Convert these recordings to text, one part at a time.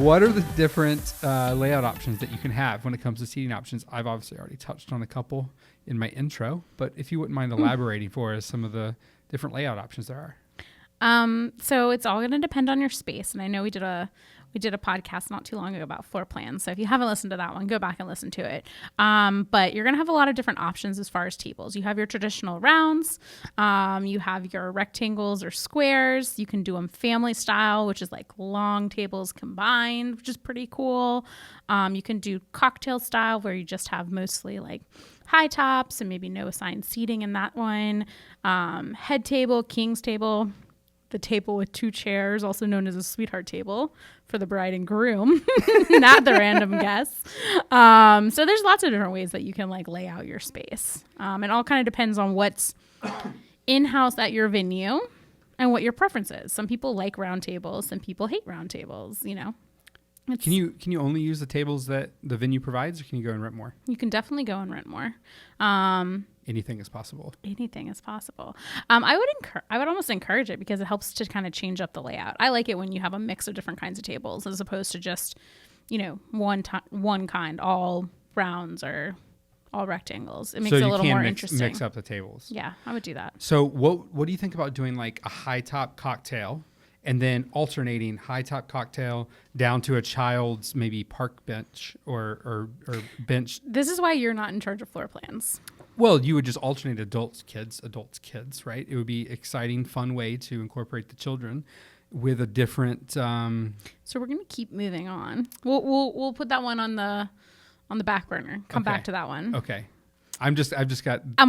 What are the different layout options that you can have when it comes to seating options? I've obviously already touched on a couple in my intro, but if you wouldn't mind elaborating for us some of the different layout options there are. So it's all going to depend on your space. And I know we did a podcast not too long ago about floor plans. So if you haven't listened to that one, go back and listen to it. But you're going to have a lot of different options as far as tables. You have your traditional rounds. You have your rectangles or squares. You can do them family style, which is like long tables combined, which is pretty cool. You can do cocktail style where you just have mostly like high tops and maybe no assigned seating in that one. Head table, king's table, the table with two chairs, also known as a sweetheart table for the bride and groom, not the random guests. So there's lots of different ways that you can like lay out your space. It all kind of depends on what's in-house at your venue and what your preference is. Some people like round tables, some people hate round tables, you know. Can you only use the tables that the venue provides, or can you go and rent more? You can definitely go and rent more. Anything is possible. Anything is possible. I would almost encourage it because it helps to kind of change up the layout. I like it when you have a mix of different kinds of tables as opposed to just, you know, one kind, all rounds or all rectangles. It makes it a little more interesting. Mix up the tables. Yeah, I would do that. So what do you think about doing like a high top cocktail and then alternating high top cocktail down to a child's maybe park bench or bench? This is why you're not in charge of floor plans. Well, you would just alternate adults, kids, right? It would be exciting, fun way to incorporate the children with a different. So we're gonna keep moving on. We'll put that one on the back burner. Come back to that one. Okay. I'm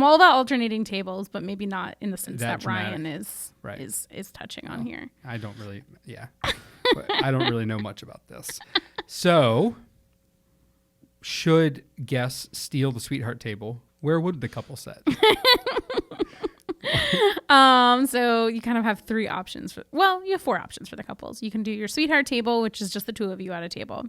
all about alternating tables, but maybe not in the sense that dramatic. Ryan is touching on here. I don't really, but I don't really know much about this. So, should guests steal the sweetheart table? Where would the couple sit? So you kind of have three options. You have four options for the couples. You can do your sweetheart table, which is just the two of you at a table.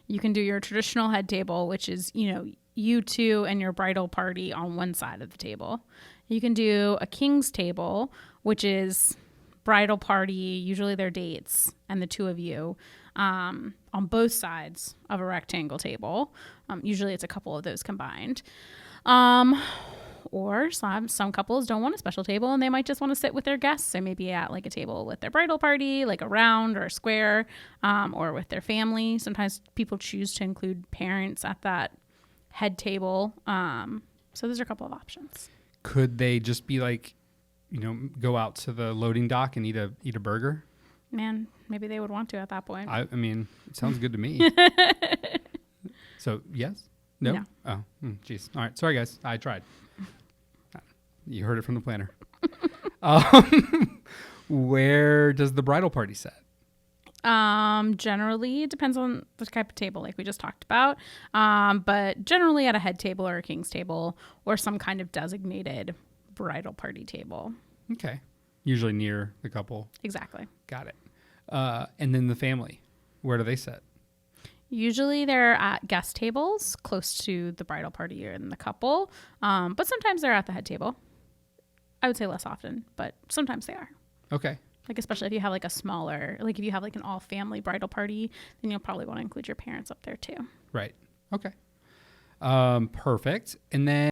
You can do your traditional head table, which is, you know, you two and your bridal party on one side of the table. You can do a king's table, which is bridal party, usually their dates, and the two of you on both sides of a rectangle table. Usually it's a couple of those combined. Or some couples don't want a special table and they might just want to sit with their guests. So maybe at like a table with their bridal party, like a round or a square, or with their family. Sometimes people choose to include parents at that head table. So there's a couple of options. Could they just be like, you know, go out to the loading dock and eat a burger? Man, maybe they would want to at that point. I mean, it sounds good to me. So yes? No? Oh, geez. All right. Sorry, guys. I tried. You heard it from the planner. Where does the bridal party sit? Generally, it depends on the type of table, like we just talked about. But generally at a head table or a king's table or some kind of designated bridal party table. Okay. Usually near the couple. Exactly. Got it. And then the family, where do they sit? Usually they're at guest tables close to the bridal party and the couple. But sometimes they're at the head table. I would say less often, but sometimes they are. Okay. Like, especially if you have like a smaller, like if you have like an all family bridal party, then you'll probably want to include your parents up there too. Right. Okay. Perfect. And then